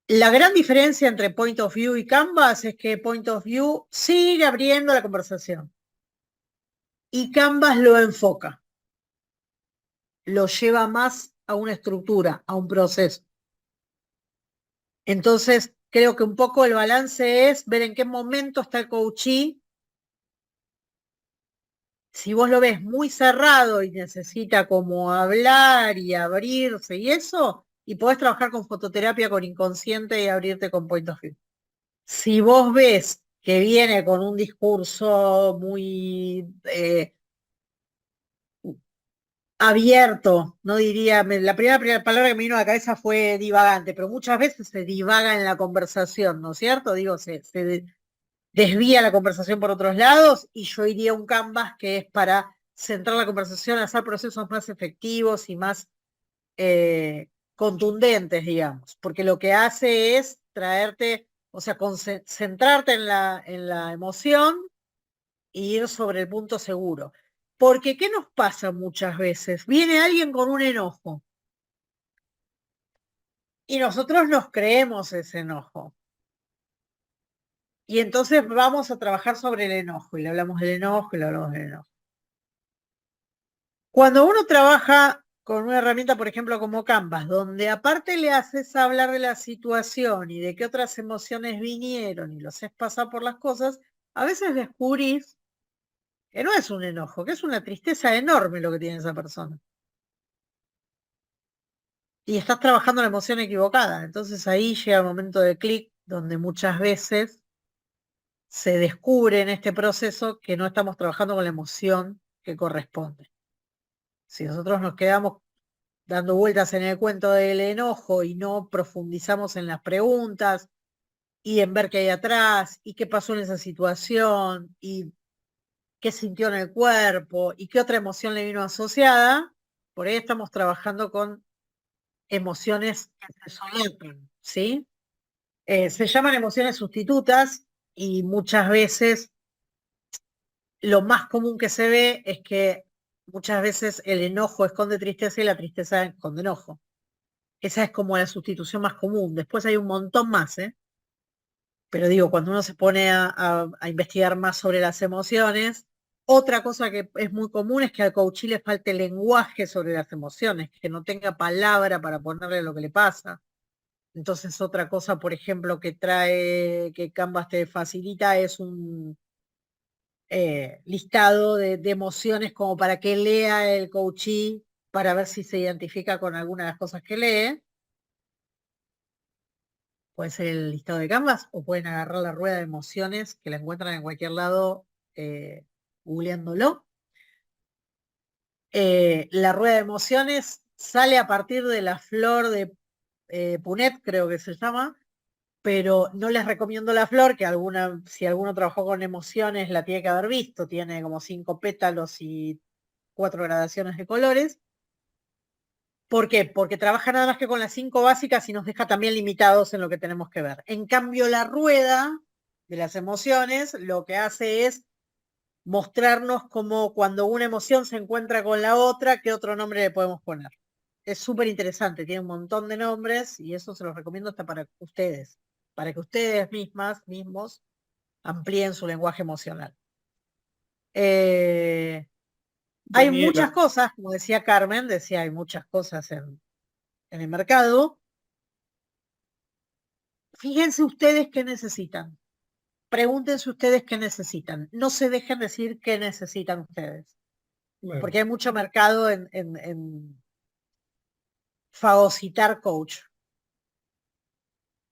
La gran diferencia entre Point of View y Canvas es que Point of View sigue abriendo la conversación y Canvas lo enfoca, lo lleva más a una estructura, a un proceso. Entonces, creo que un poco el balance es ver en qué momento está el coachee. Si vos lo ves muy cerrado y necesita como hablar y abrirse y eso, y podés trabajar con fototerapia, con inconsciente y abrirte con Point of View. Si vos ves que viene con un discurso muy abierto, no diría, la primera palabra que me vino a la cabeza fue divagante, pero muchas veces se divaga en la conversación, ¿no es cierto? Digo, se desvía la conversación por otros lados y yo iría a un Canvas que es para centrar la conversación, hacer procesos más efectivos y más contundentes, digamos, porque lo que hace es traerte, o sea, centrarte en la emoción e ir sobre el punto seguro. Porque, ¿qué nos pasa muchas veces? Viene alguien con un enojo y nosotros nos creemos ese enojo. Y entonces vamos a trabajar sobre el enojo y le hablamos del enojo y le hablamos del enojo. Cuando uno trabaja con una herramienta, por ejemplo, como Canvas, donde aparte le haces hablar de la situación y de qué otras emociones vinieron y lo haces pasar por las cosas, a veces descubrís que no es un enojo, que es una tristeza enorme lo que tiene esa persona. Y estás trabajando la emoción equivocada. Entonces ahí llega el momento de clic donde muchas veces se descubre en este proceso que no estamos trabajando con la emoción que corresponde. Si nosotros nos quedamos dando vueltas en el cuento del enojo y no profundizamos en las preguntas y en ver qué hay atrás y qué pasó en esa situación y qué sintió en el cuerpo y qué otra emoción le vino asociada, por ahí estamos trabajando con emociones que se solapan, ¿sí? Se llaman emociones sustitutas y muchas veces lo más común que se ve es que muchas veces el enojo esconde tristeza y la tristeza esconde enojo. Esa es como la sustitución más común. Después hay un montón más, ¿eh? Pero digo, cuando uno se pone a investigar más sobre las emociones, otra cosa que es muy común es que al coachí le falte lenguaje sobre las emociones, que no tenga palabra para ponerle lo que le pasa. Entonces, otra cosa, por ejemplo, que trae, que Canvas te facilita es un listado de emociones como para que lea el coachee para ver si se identifica con alguna de las cosas que lee. Puede ser el listado de Canvas o pueden agarrar la rueda de emociones que la encuentran en cualquier lado googleándolo. La rueda de emociones sale a partir de la flor de Punet, creo que se llama, pero no les recomiendo la flor, que si alguno trabajó con emociones la tiene que haber visto, tiene como 5 pétalos y 4 gradaciones de colores. ¿Por qué? Porque trabaja nada más que con las 5 básicas y nos deja también limitados en lo que tenemos que ver. En cambio, la rueda de las emociones lo que hace es mostrarnos cómo cuando una emoción se encuentra con la otra, qué otro nombre le podemos poner. Es súper interesante, tiene un montón de nombres y eso se los recomiendo hasta para que ustedes mismos amplíen su lenguaje emocional. Hay muchas Daniela, cosas, como decía Carmen, hay muchas cosas en el mercado. Fíjense ustedes qué necesitan. Pregúntense ustedes qué necesitan. No se dejen decir qué necesitan ustedes. claro, Porque hay mucho mercado en fagocitar coach.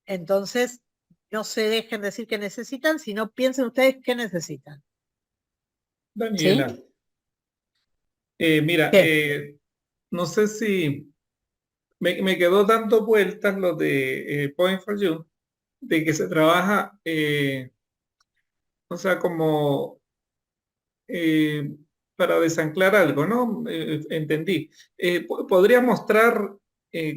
Entonces, no se dejen decir qué necesitan, sino piensen ustedes qué necesitan. ¿Sí? Daniela, mira, ¿Qué? no sé si me quedó dando vueltas lo de Point for You, de que se trabaja, o sea, como eh, para desanclar algo, ¿no? Entendí. ¿Podría mostrar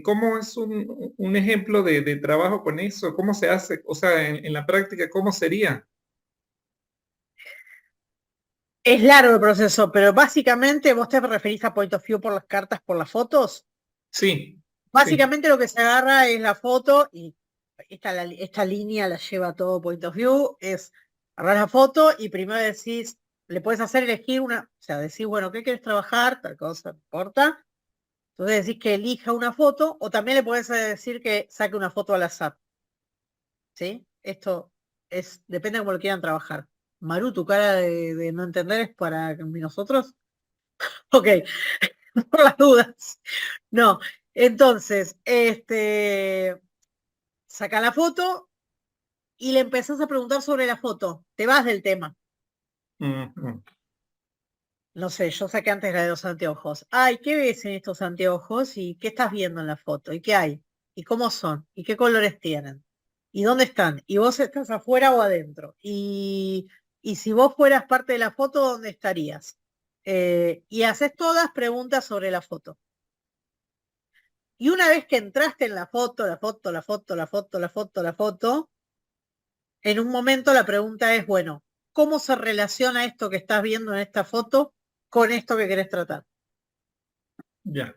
cómo es un ejemplo de trabajo con eso? ¿Cómo se hace? O sea, en la práctica, ¿cómo sería? Es largo el proceso, pero básicamente vos te referís a point of view por las cartas, por las fotos. Sí, sí, Básicamente lo que se agarra es la foto y esta línea la lleva todo point of view, es agarrar la foto y primero decís, le puedes hacer elegir una, o sea, decís, bueno, ¿qué quieres trabajar? Tal cosa, no importa. Entonces decís que elija una foto o también le puedes decir que saque una foto al azar. ¿Sí? Esto depende de cómo lo quieran trabajar. Maru, tu cara de no entender es para nosotros. Ok, por las dudas. No, entonces, saca la foto y le empezás a preguntar sobre la foto. Te vas del tema. ujú, No sé, yo saqué antes la de los anteojos. Ay, ¿qué ves en estos anteojos? ¿Y qué estás viendo en la foto? ¿Y qué hay? ¿Y cómo son? ¿Y qué colores tienen? ¿Y dónde están? ¿Y vos estás afuera o adentro? Y si vos fueras parte de la foto, ¿dónde estarías? Y haces todas preguntas sobre la foto. Y una vez que entraste en la foto, en un momento la pregunta es, bueno, ¿cómo se relaciona esto que estás viendo en esta foto con esto que querés tratar? ya,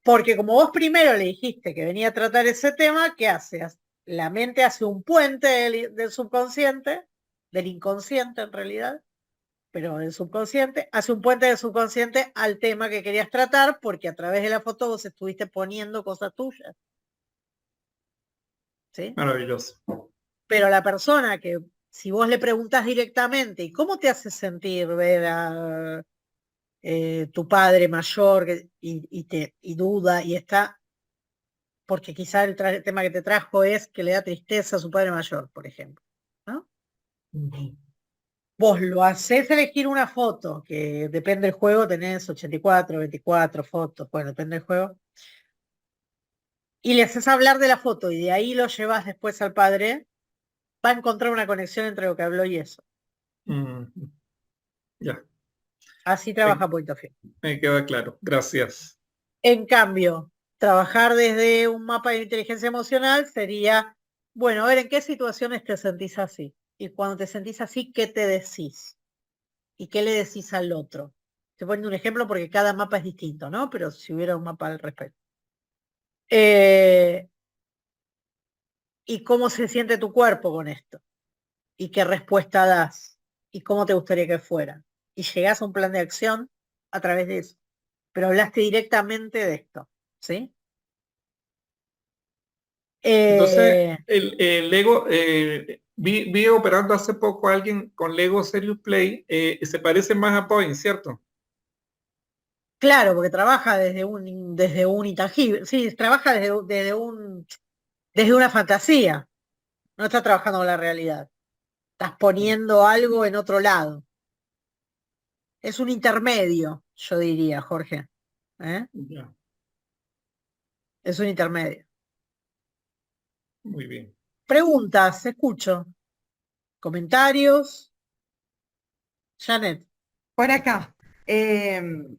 Porque como vos primero le dijiste que venía a tratar ese tema, ¿qué hace? La mente hace un puente del subconsciente, del inconsciente en realidad, pero del subconsciente, hace un puente del subconsciente al tema que querías tratar porque a través de la foto vos estuviste poniendo cosas tuyas, ¿sí? maravilloso. Pero la persona que, si vos le preguntás directamente, ¿y cómo te hace sentir ver a tu padre mayor y duda y está, porque quizá el tema que te trajo es que le da tristeza a su padre mayor, por ejemplo, ¿no? Ujú. Vos lo hacés elegir una foto, que depende del juego, tenés 84, 24 fotos, bueno, depende del juego, y le haces hablar de la foto y de ahí lo llevas después al padre, va a encontrar una conexión entre lo que habló y eso. Ujú. Ya, Así me, trabaja Point of View. me queda claro. Gracias. En cambio, trabajar desde un mapa de inteligencia emocional sería, bueno, a ver en qué situaciones te sentís así. Y cuando te sentís así, ¿qué te decís? ¿Y qué le decís al otro? Estoy poniendo un ejemplo porque cada mapa es distinto, ¿no? Pero si hubiera un mapa al respecto. Eh, ¿Y cómo se siente tu cuerpo con esto? ¿Y qué respuesta das? ¿Y cómo te gustaría que fuera? Y llegás a un plan de acción a través de eso. Pero hablaste directamente de esto, ¿sí? Entonces, Eh, el Lego, vi operando hace poco a alguien con Lego Serious Play, se parece más a Point, ¿cierto? Claro, porque trabaja desde un intangible, sí, trabaja desde una fantasía, no está trabajando con la realidad, estás poniendo algo en otro lado. Es un intermedio, yo diría, Jorge. ¿Eh? Ya, Es un intermedio. muy bien. Preguntas, escucho. Comentarios. Janet. Por acá. em,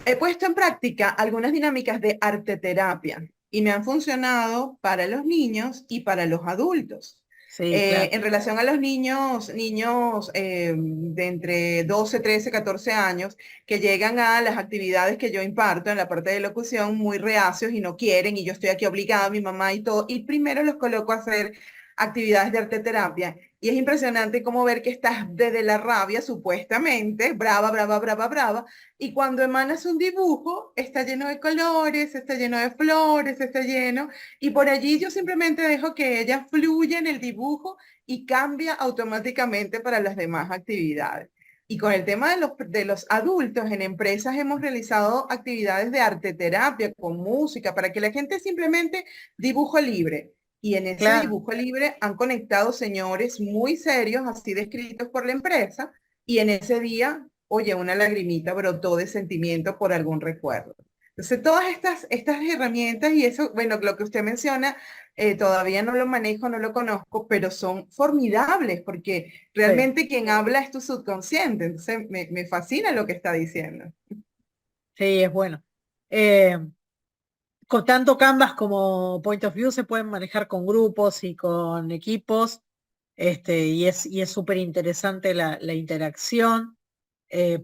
He puesto en práctica algunas dinámicas de arteterapia y me han funcionado para los niños y para los adultos. Sí, claro. En relación a los niños de entre 12, 13, 14 años que llegan a las actividades que yo imparto en la parte de locución muy reacios y no quieren y yo estoy aquí obligada, mi mamá y todo, y primero los coloco a hacer actividades de arteterapia. Y es impresionante cómo ver que estás desde la rabia, supuestamente, brava, brava, brava, brava, y cuando emanas un dibujo, está lleno de colores, está lleno de flores, está lleno, y por allí yo simplemente dejo que ella fluya en el dibujo y cambia automáticamente para las demás actividades. Y con el tema de los adultos, en empresas hemos realizado actividades de arteterapia con música para que la gente simplemente dibujo libre. Y en ese Claro. dibujo libre han conectado señores muy serios, así descritos por la empresa, y en ese día, oye, una lagrimita brotó de sentimiento por algún recuerdo. Entonces, todas estas herramientas y eso, bueno, lo que usted menciona, todavía no lo manejo, no lo conozco, pero son formidables porque realmente quien habla es tu subconsciente. Entonces, me fascina lo que está diciendo. Sí, es bueno. Con tanto Canvas como Point of View se pueden manejar con grupos y con equipos, y es súper interesante la interacción,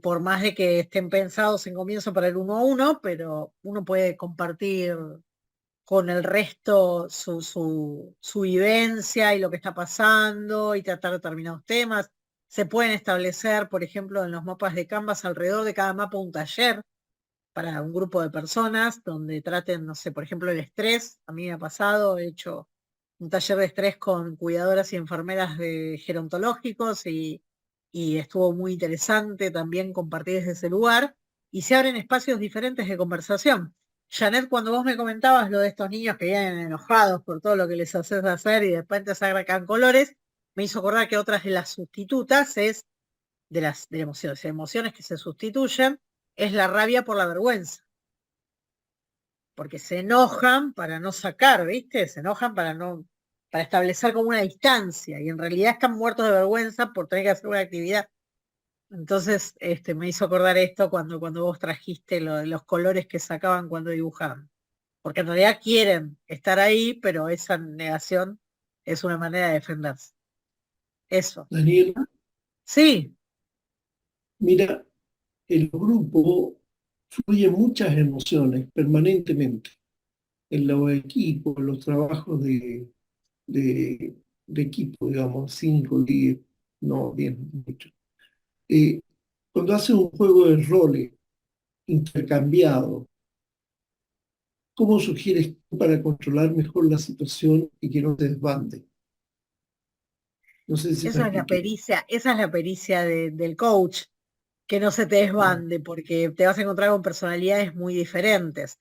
por más de que estén pensados en comienzo para el 1 a 1, pero uno puede compartir con el resto su vivencia y lo que está pasando y tratar determinados temas. Se pueden establecer, por ejemplo, en los mapas de Canvas, alrededor de cada mapa un taller para un grupo de personas donde traten, no sé, por ejemplo, el estrés. A mí me ha pasado, he hecho un taller de estrés con cuidadoras y enfermeras de gerontológicos y estuvo muy interesante también compartir desde ese lugar y se abren espacios diferentes de conversación. Janet, cuando vos me comentabas lo de estos niños que vienen enojados por todo lo que les haces hacer y después te sacan colores, me hizo acordar que otras de las sustitutas es de las emociones que se sustituyen, es la rabia por la vergüenza. Porque se enojan para no sacar, ¿viste? Se enojan para establecer como una distancia y en realidad están muertos de vergüenza por tener que hacer una actividad. Entonces, me hizo acordar esto cuando vos trajiste los colores que sacaban cuando dibujaban. Porque en realidad quieren estar ahí, pero esa negación es una manera de defenderse. Eso. Daniela, Sí, mira, el grupo fluye muchas emociones permanentemente. En los equipos, en los trabajos de equipo, digamos, 5, 10, no, 10, mucho. Cuando haces un juego de roles intercambiado, ¿cómo sugieres tú para controlar mejor la situación y que no te desbande? No sé si me esa es la expliqué. pericia del coach, que no se te desbande, porque te vas a encontrar con personalidades muy diferentes.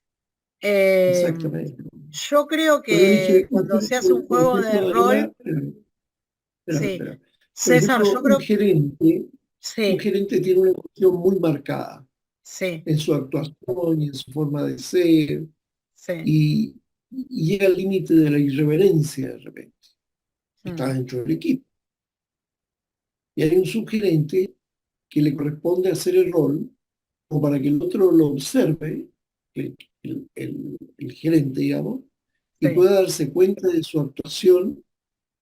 Exactamente. Yo creo Pero que dije, cuando se hace un por juego de ejemplo, rol, espera, sí. espera. Por César, ejemplo, yo creo, un sí, gerente tiene una emoción muy marcada sí, en su actuación y en su forma de ser, sí. y llega al límite de la irreverencia de repente. Mm. Está dentro del equipo. Y hay un subgerente que le corresponde hacer el rol, o para que el otro lo observe, el gerente, digamos, y Sí. pueda darse cuenta de su actuación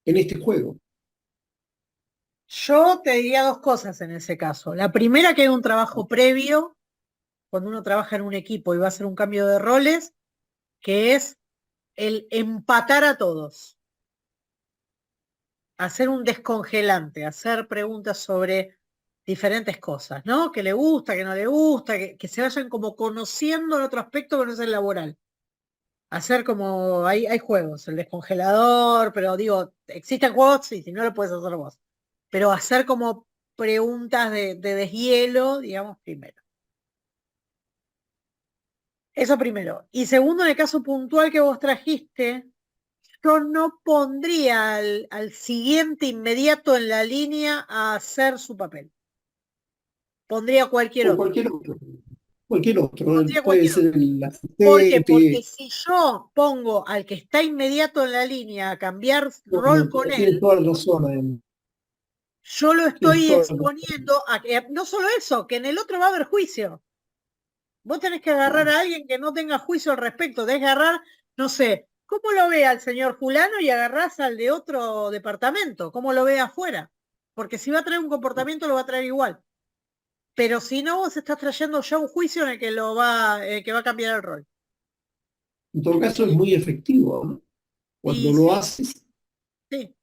en este juego. Yo te diría dos cosas en ese caso. La primera, que hay un trabajo previo, cuando uno trabaja en un equipo y va a hacer un cambio de roles, que es el empatar a todos. Hacer un descongelante, hacer preguntas sobre diferentes cosas, ¿no? Que le gusta, que no le gusta, que se vayan como conociendo en otro aspecto que no es el laboral. Hacer como, hay juegos, el descongelador, pero digo, existen juegos, sí, si no lo puedes hacer vos. Pero hacer como preguntas de deshielo, digamos, primero. Eso primero. Y segundo, en el caso puntual que vos trajiste, yo no pondría al siguiente inmediato en la línea a hacer su papel. Pondría cualquier O otro. cualquier otro. Cualquier otro. Pondría Puede cualquier ser otro. el ¿Por qué? Porque asistente. si yo pongo al que está inmediato en la línea a cambiar No, rol con tienes él, toda la razón, además. yo lo Tienes estoy toda la razón. exponiendo a que, no solo eso, que en el otro va a haber juicio. Vos tenés que agarrar a alguien que no tenga juicio al respecto, tenés que agarrar, no sé, ¿cómo lo ve al señor fulano y agarrás al de otro departamento? ¿Cómo lo ve afuera? Porque si va a traer un comportamiento, lo va a traer igual. Pero si no, vos estás trayendo ya un juicio en el que que va a cambiar el rol. En todo caso es muy efectivo, ¿no? Cuando Y lo sí, haces, sí.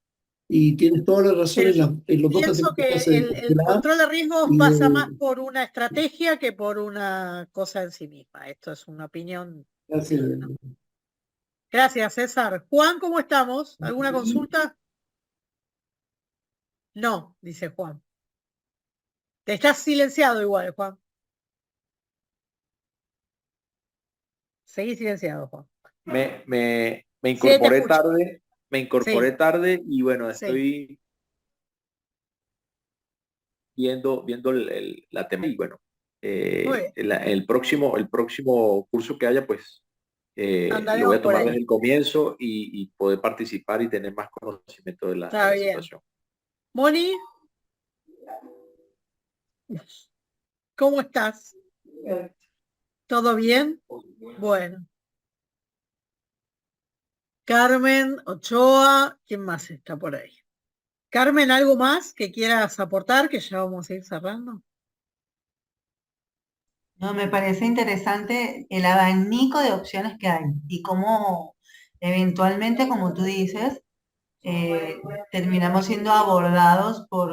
y tienes toda la razón en los dos Pienso aspectos que que hace de el mostrar control de riesgos y pasa más de por una estrategia que por una cosa en sí misma. Esto es una opinión mía, ¿no? hace- Gracias, César. Juan, ¿cómo estamos? ¿Alguna consulta? No, dice Juan. Te estás silenciado igual, Juan. Seguí silenciado, Juan. Me Sí, te incorporé escucho. tarde, Sí, y bueno, sí. estoy viendo la tema y bueno, Muy bien. el próximo curso que haya, pues lo voy Andaremos a por tomar ahí. desde el comienzo y poder participar y tener más conocimiento de Está la bien. situación. Moni, ¿cómo estás? ¿Todo bien? Bueno. Carmen, Ochoa, ¿quién más está por ahí? Carmen, ¿algo más que quieras aportar? Que ya vamos a ir cerrando. No, me parece interesante el abanico de opciones que hay y cómo eventualmente, como tú dices, eh, terminamos siendo abordados por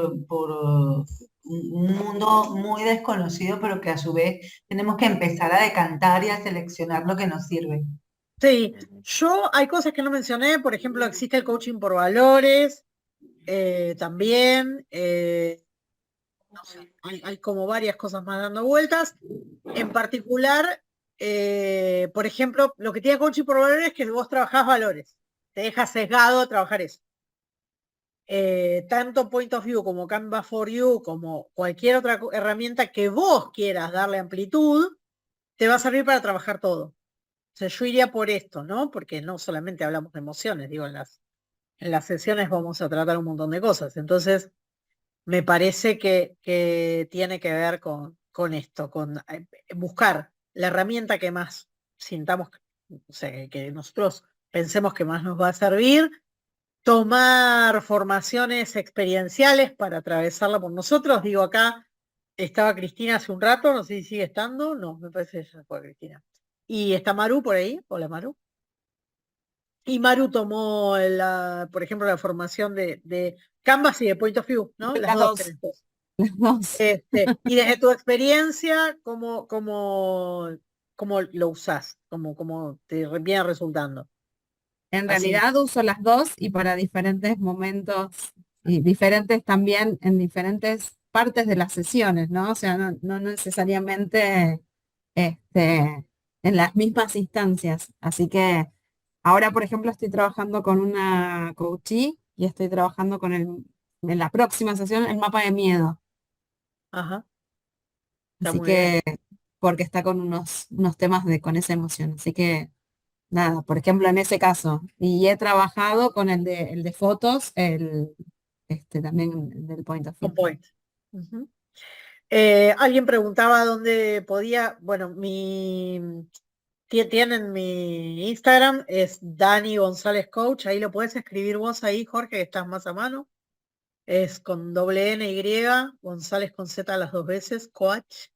un mundo muy desconocido, pero que a su vez tenemos que empezar a decantar y a seleccionar lo que nos sirve. Sí, yo hay cosas que no mencioné, por ejemplo, existe el coaching por valores, también, no sé, hay como varias cosas más dando vueltas. En particular, por ejemplo, lo que tiene coaching por valores es que vos trabajás valores, te deja sesgado trabajar eso. Tanto Point of View como Canva for You, como cualquier otra herramienta que vos quieras darle amplitud, te va a servir para trabajar todo. O sea, yo iría por esto, ¿no? Porque no solamente hablamos de emociones, digo, en las sesiones vamos a tratar un montón de cosas. Entonces, me parece que tiene que ver con esto, con buscar la herramienta que más sintamos, o sea, que nosotros pensemos que más nos va a servir, tomar formaciones experienciales para atravesarla por nosotros. Digo, acá estaba Cristina hace un rato, no sé si sigue estando, no, me parece que ya fue Cristina. Y está Maru por ahí, hola Maru. Y Maru tomó, por ejemplo, la formación de Canvas y de Point of View, ¿no? Las Las dos dos, tenés vos. las dos. Y desde tu experiencia, ¿cómo lo usás? ¿Cómo te viene resultando? En Así. realidad uso las dos y para diferentes momentos y diferentes también en diferentes partes de las sesiones, ¿no? O sea, no necesariamente en las mismas instancias. Así que ahora, por ejemplo, estoy trabajando con una coachee y estoy trabajando en la próxima sesión el mapa de miedo. Ajá, está Así muy bien. que, porque está con unos temas con esa emoción. Así que nada, por ejemplo, en ese caso. Y he trabajado con el de fotos, también el del point of On view. point. Ujú. Alguien preguntaba dónde podía, bueno, tienen mi Instagram, es Dani González Coach, ahí lo puedes escribir vos ahí, Jorge, que estás más a mano. Es con doble N Y, González con Z las dos veces, coach,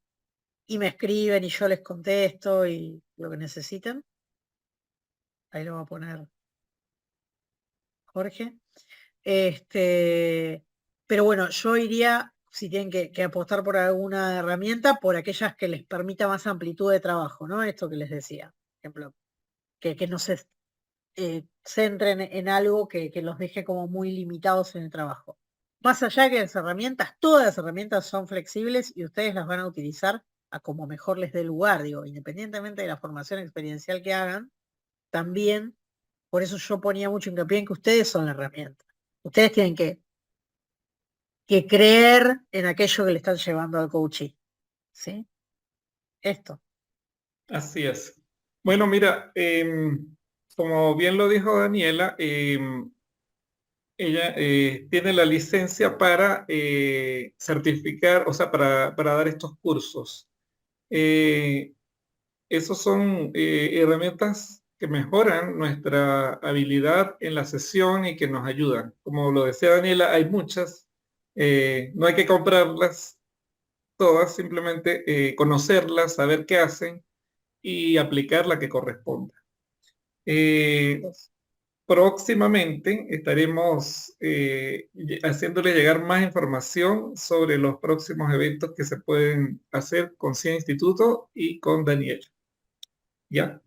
y me escriben y yo les contesto y lo que necesiten. Ahí lo va a poner Jorge. Pero bueno, yo iría, si tienen que apostar por alguna herramienta, por aquellas que les permita más amplitud de trabajo, ¿no? Esto que les decía. Por ejemplo, que no se centren en algo que los deje como muy limitados en el trabajo. Más allá que las herramientas, todas las herramientas son flexibles y ustedes las van a utilizar a como mejor les dé lugar, digo, independientemente de la formación experiencial que hagan, también, por eso yo ponía mucho hincapié en que ustedes son la herramienta. Ustedes tienen que creer en aquello que le están llevando al coaching. ¿Sí? Esto. Así es. Bueno, mira, como bien lo dijo Daniela, ella tiene la licencia para certificar, o sea, para dar estos cursos. Eh, Esos son herramientas que mejoran nuestra habilidad en la sesión y que nos ayudan. Como lo decía Daniela, hay muchas, no hay que comprarlas todas, simplemente conocerlas, saber qué hacen y aplicar la que corresponda. Próximamente estaremos haciéndole llegar más información sobre los próximos eventos que se pueden hacer con CIE Instituto y con Daniela. ¿Ya?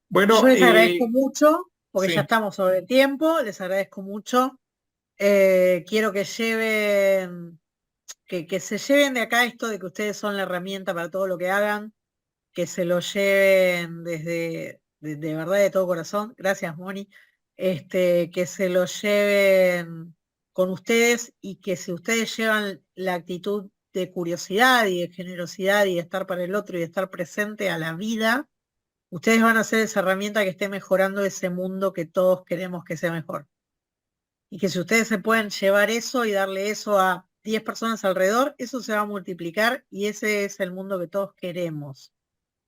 Bueno, Yo les agradezco mucho, porque ya sí, estamos sobre el tiempo, les agradezco mucho. Quiero que lleven, que se lleven de acá esto de que ustedes son la herramienta para todo lo que hagan, que se lo lleven de verdad, de todo corazón. Gracias, Moni. Que se lo lleven con ustedes y que si ustedes llevan la actitud de curiosidad y de generosidad y de estar para el otro y de estar presente a la vida, ustedes van a ser esa herramienta que esté mejorando ese mundo que todos queremos que sea mejor. Y que si ustedes se pueden llevar eso y darle eso a 10 personas alrededor, eso se va a multiplicar y ese es el mundo que todos queremos,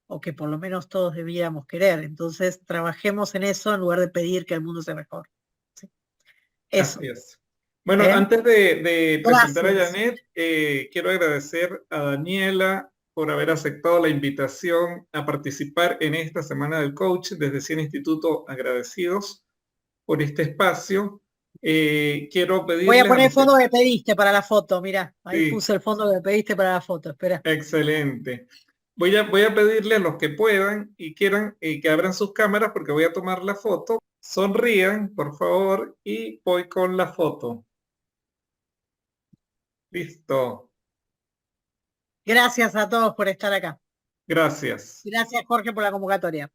o que por lo menos todos debiéramos querer. Entonces, trabajemos en eso en lugar de pedir que el mundo sea mejor. ¿Sí? Eso. así es. Bueno, antes de presentar a Gracias. Janet, quiero agradecer a Daniela por haber aceptado la invitación a participar en esta Semana del Coach. Desde CIE Instituto, agradecidos por este espacio. Quiero Voy a pedirles a poner el los que... fondo que pediste para la foto, mirá, ahí Sí, puse el fondo que pediste para la foto, espera. excelente. Voy a pedirle a los que puedan y quieran que abran sus cámaras porque voy a tomar la foto. Sonrían, por favor, y voy con la foto. Listo. Gracias a todos por estar acá. Gracias. Gracias, Jorge, por la convocatoria.